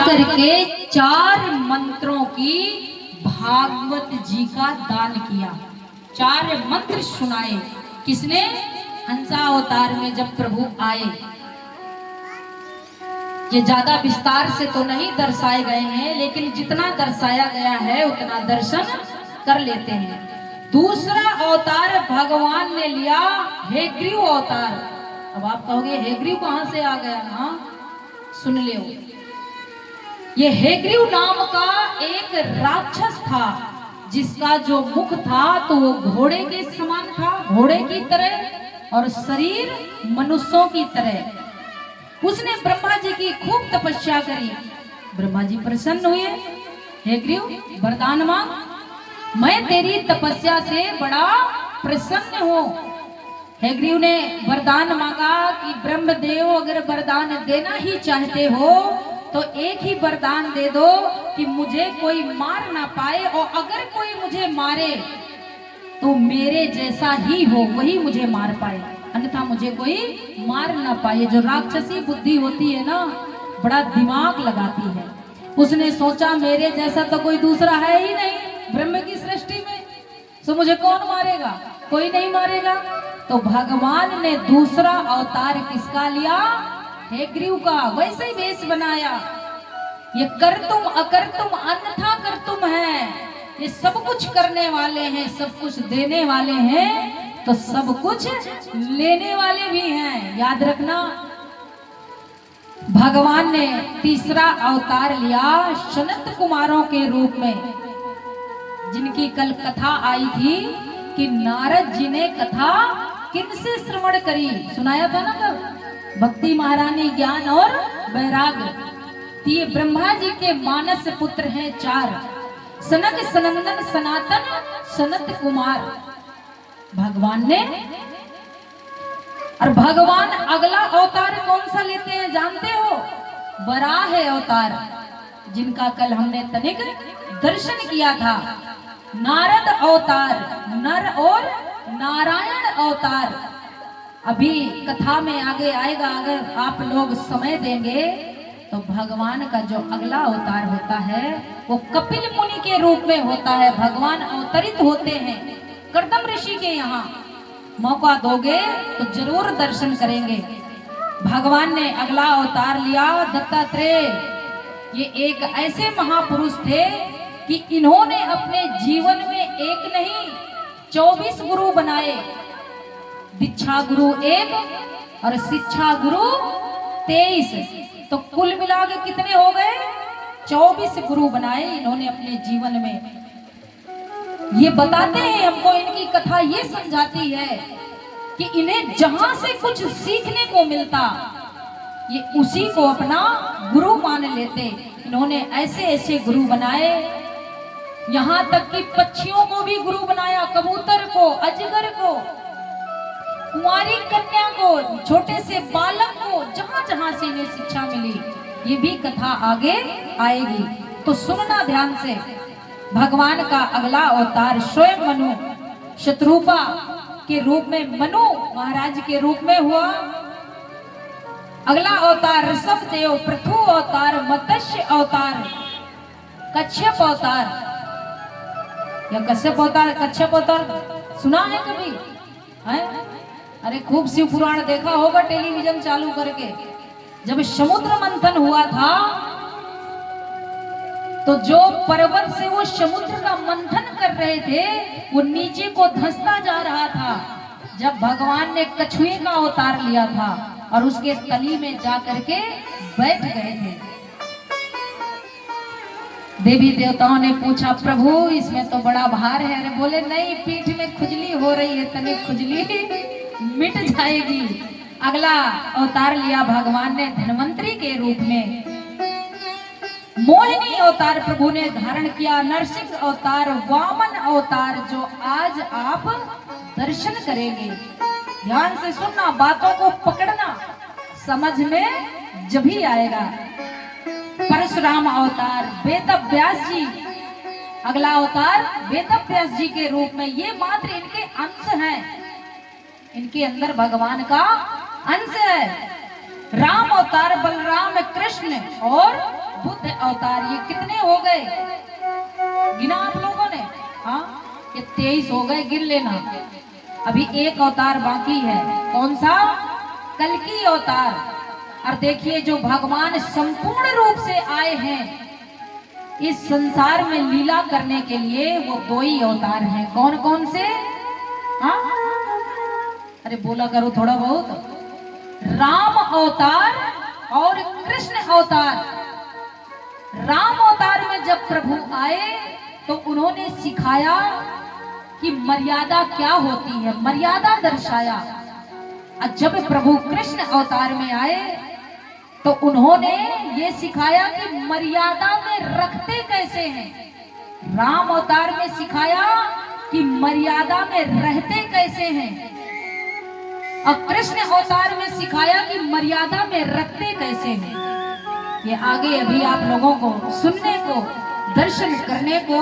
जाकर के 4 मंत्रों की भागवत जी का दान किया। 4 मंत्र सुनाए। किसने? हंसा अवतार में जब प्रभु आए। ये ज्यादा विस्तार से तो नहीं दर्शाए गए हैं, लेकिन जितना दर्शाया गया है उतना दर्शन कर लेते हैं। दूसरा अवतार भगवान ने लिया हेग्रीव अवतार। अब आप कहोगे हेग्रीव कहां से आ गया? हाँ, सुन ले। ये हेग्रीव नाम का एक राक्षस था, जिसका जो मुख था तो वो घोड़े के समान था, घोड़े की तरह, और शरीर मनुष्यों की तरह। उसने ब्रह्मा जी की खूब तपस्या करी। ब्रह्मा जी प्रसन्न हुए। हेग्रीव वरदान मांग, मैं तेरी तपस्या से बड़ा प्रसन्न हूं। हेग्रीव ने वरदान मांगा कि ब्रह्मदेव अगर वरदान देना ही चाहते हो तो एक ही वरदान दे दो कि मुझे कोई मार ना पाए, और अगर कोई मुझे मारे तो मेरे जैसा ही हो, वही मुझे मार पाए, अन्यथा मुझे कोई मार ना पाए। जो राक्षसी बुद्धि होती है ना, बड़ा दिमाग लगाती है। उसने सोचा मेरे जैसा तो कोई दूसरा है ही नहीं ब्रह्म की सृष्टि में, तो मुझे कौन मारेगा? कोई नहीं मारेगा। तो भगवान ने दूसरा अवतार किसका लिया? हेग्रीव का। वैसे ही वेश बनाया। ये कर तुम अकर तुम अन्यथा कर तुम है। ये सब कुछ करने वाले हैं, सब कुछ देने वाले हैं, तो सब कुछ लेने वाले भी हैं, याद रखना। भगवान ने तीसरा अवतार लिया सनत कुमारों के रूप में, जिनकी कल कथा आई थी कि नारद जी ने कथा किनसे श्रवण करी, सुनाया था ना कब? भक्ति महारानी, ज्ञान और वैराग्य। ये ब्रह्मा जी के मानस पुत्र हैं 4, सनक सनंदन सनातन सनत कुमार। भगवान ने, और भगवान अगला अवतार कौन सा लेते हैं जानते हो? वराह अवतार, जिनका कल हमने तनिक दर्शन किया था। नारद अवतार, नर और नारायण अवतार। अभी कथा में आगे आएगा, अगर आप लोग समय देंगे तो भगवान का जो अगला अवतार होता है वो कपिल मुनि के रूप में होता है। भगवान अवतरित होते हैं कर्दम ऋषि के यहाँ। मौका दोगे तो जरूर दर्शन करेंगे। भगवान ने अगला अवतार लिया दत्तात्रेय। ये एक ऐसे महापुरुष थे कि इन्होंने अपने जीवन में एक नहीं 24 गुरु बनाए। दीक्षा गुरु 1 और शिक्षा गुरु 23, तो कुल मिला के कितने हो गए? 24 गुरु बनाए इन्होंने अपने जीवन में। ये बताते हैं हमको, इनकी कथा ये समझाती है कि इन्हें जहां से कुछ सीखने को मिलता ये उसी को अपना गुरु मान लेते। इन्होंने ऐसे ऐसे गुरु बनाए, यहाँ तक कि पक्षियों को भी गुरु बनाया, कबूतर को, अजगर को, कुंवारी कन्या को, छोटे से बालक को, जहां जहां से इन्हें शिक्षा मिली। ये भी कथा आगे आएगी, तो सुनना ध्यान से। भगवान का अगला अवतार स्वयं मनु, शत्रुपा के रूप में, मनु महाराज के रूप में हुआ। अगला अवतार ऋषभ देव, पृथु अवतार, मत्स्य अवतार, कच्छप अवतार। या कश्यप अवतार, कच्छप अवतार सुना है कभी? है? अरे खूब शिव पुराण देखा होगा टेलीविजन चालू करके। जब समुद्र मंथन हुआ था तो जो पर्वत से वो समुद्र का मंथन कर रहे थे वो नीचे को धंसता जा रहा था। जब भगवान ने कछुए का अवतार लिया था और उसके तली में जा करके बैठ गए थे। देवी देवताओं ने पूछा प्रभु इसमें तो बड़ा भार है। अरे बोले नहीं, पीठ में खुजली हो रही है, तनी खुजली मिट जाएगी। अगला अवतार लिया भगवान ने धन्वंतरी के रूप में। मोहिनी अवतार प्रभु ने धारण किया, नरसिंह अवतार, वामन अवतार, जो आज आप दर्शन करेंगे। ध्यान से सुनना, बातों को पकड़ना, समझ में जब ही आएगा। परशुराम अवतार, वेद व्यास जी, अगला अवतार वेद व्यास जी के रूप में। ये मात्र इनके अंश हैं, इनके अंदर भगवान का अंश है। राम अवतार, बलराम, कृष्ण और बुद्ध अवतार, ये कितने हो गए गिना आप लोगों ने? हाँ, ये 23 हो गए, गिन लेना। अभी एक अवतार बाकी है, कौन सा? कल्कि अवतार। और देखिए जो भगवान संपूर्ण रूप से आए हैं इस संसार में लीला करने के लिए, वो 2 ही अवतार हैं। कौन कौन से? हाँ, अरे बोला करो थोड़ा बहुत। राम अवतार और कृष्ण अवतार। राम अवतार में जब प्रभु आए तो उन्होंने सिखाया कि मर्यादा क्या होती है, मर्यादा दर्शाया। और जब प्रभु कृष्ण अवतार में आए तो उन्होंने ये सिखाया कि मर्यादा में रखते कैसे हैं। राम अवतार में सिखाया कि मर्यादा में रहते कैसे हैं, और कृष्ण अवतार में सिखाया कि मर्यादा में रखते कैसे हैं। ये आगे अभी आप लोगों को सुनने को, दर्शन करने को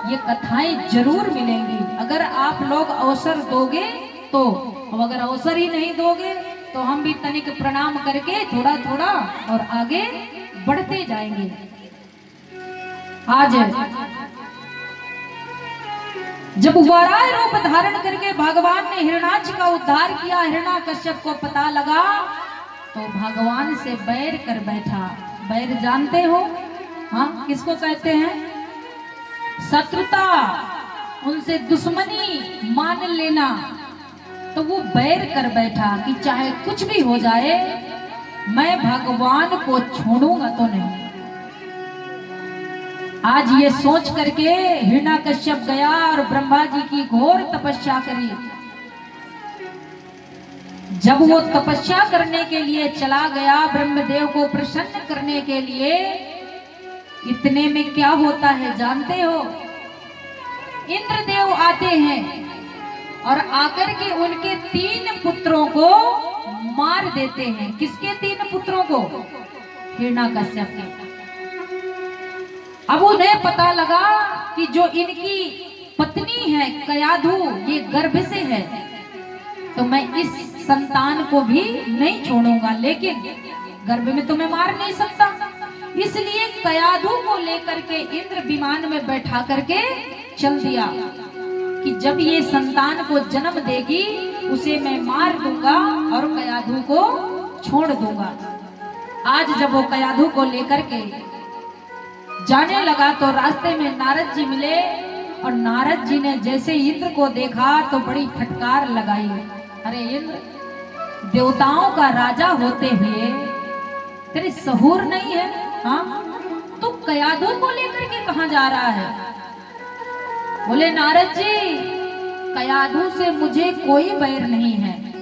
ये कथाएं जरूर मिलेंगी, अगर आप लोग अवसर दोगे तो। अगर अवसर ही नहीं दोगे तो हम भी तनिक प्रणाम करके थोड़ा थोड़ा और आगे बढ़ते जाएंगे। आज जब वराह रूप धारण करके भगवान ने हिरणाक्ष का उद्धार किया, हिरण्यकश्यप को पता लगा तो भगवान से बैर कर बैठा। बैर जानते हो? हाँ, किसको कहते हैं? शत्रुता, उनसे दुश्मनी मान लेना। तो वो बैर कर बैठा कि चाहे कुछ भी हो जाए मैं भगवान को छोड़ूंगा तो नहीं। आज ये सोच करके हिरण्यकश्यप गया और ब्रह्मा जी की घोर तपस्या करी। जब वो तपस्या करने के लिए चला गया, ब्रह्मदेव को प्रसन्न करने के लिए, इतने में क्या होता है जानते हो? इंद्रदेव आते हैं और आकर के उनके 3 पुत्रों को मार देते हैं। किसके 3 पुत्रों को? हिरण्यकश्यप के। अब उन्हें पता लगा कि जो इनकी पत्नी है कयाधु, ये गर्भ से है, तो मैं इस संतान को भी नहीं छोड़ूंगा, लेकिन गर्भ में तो मैं मार नहीं सकता। इसलिए कयाधु को लेकर के इंद्र विमान में बैठा करके चल दिया कि जब ये संतान को जन्म देगी उसे मैं मार दूंगा और कयाधु को छोड़ दूंगा। आज जब वो कयाधु को लेकर के जाने लगा तो रास्ते में नारद जी मिले, और नारद जी ने जैसे इंद्र को देखा तो बड़ी फटकार लगाई। अरे इंद्र, देवताओं का राजा होते हुए तेरे सहूर नहीं है? हाँ, तो कयाधु को लेकर के कहां जा रहा है? बोले नारद जी, कयाधु से मुझे कोई बैर नहीं है।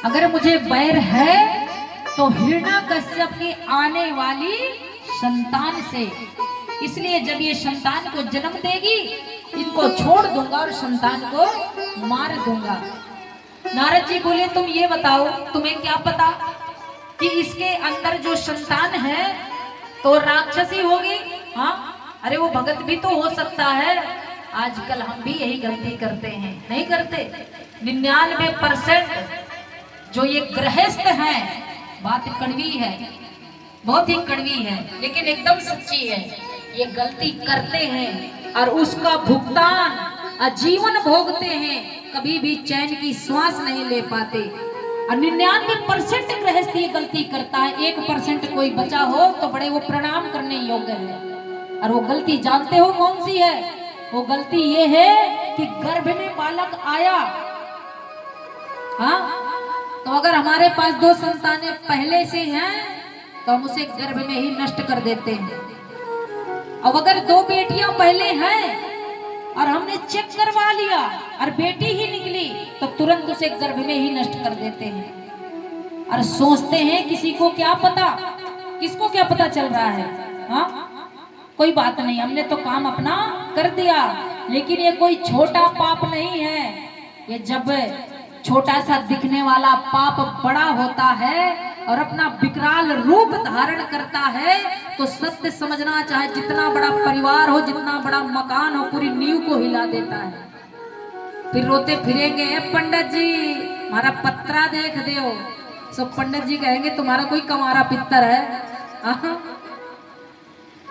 अगर मुझे बैर है तो हिरण्यकश्यप की आने वाली संतान से। इसलिए जब ये संतान को जन्म देगी इनको छोड़ दूंगा और संतान को मार दूंगा। नारद जी बोले तुम ये बताओ, तुम्हें क्या पता कि इसके अंदर जो संतान है तो राक्षसी होगी? हाँ, अरे वो भगत भी तो हो सकता है। आजकल हम भी यही गलती करते हैं, नहीं करते? 99% जो ये गृहस्थ हैं, बात कड़वी है, बहुत ही कड़वी है, लेकिन एकदम सच्ची है। ये गलती करते हैं और उसका भुगतान आजीवन भोगते हैं, कभी भी चैन की श्वास नहीं ले पाते। और 99% गृहस्थ ये गलती करता है, 1% कोई बचा हो तो बड़े वो प्रणाम करने योग्य है। और वो गलती जानते हो कौन सी है? वो गलती ये है कि गर्भ में बालक आया, हाँ, तो अगर हमारे पास 2 संतानें पहले से हैं तो हम उसे गर्भ में ही नष्ट कर देते हैं। अब अगर 2 बेटियां पहले हैं और हमने चेक करवा लिया और बेटी ही निकली तो तुरंत उसे गर्भ में ही नष्ट कर देते हैं। और सोचते हैं किसी को क्या पता, किसको क्या पता चल रहा है? हाँ, कोई बात नहीं, हमने तो काम अपना कर दिया। लेकिन ये कोई छोटा पाप नहीं है। ये जब छोटा सा दिखने वाला पाप बड़ा होता है और अपना विकराल रूप धारण करता है तो सत्य समझना, चाहे जितना बड़ा परिवार हो, जितना बड़ा मकान हो, पूरी नींव को हिला देता है। फिर रोते फिरेंगे, पंडित जी हमारा पत्रा देख दो। सब पंडित जी कहेंगे तुम्हारा कोई कमारा पित्तर है?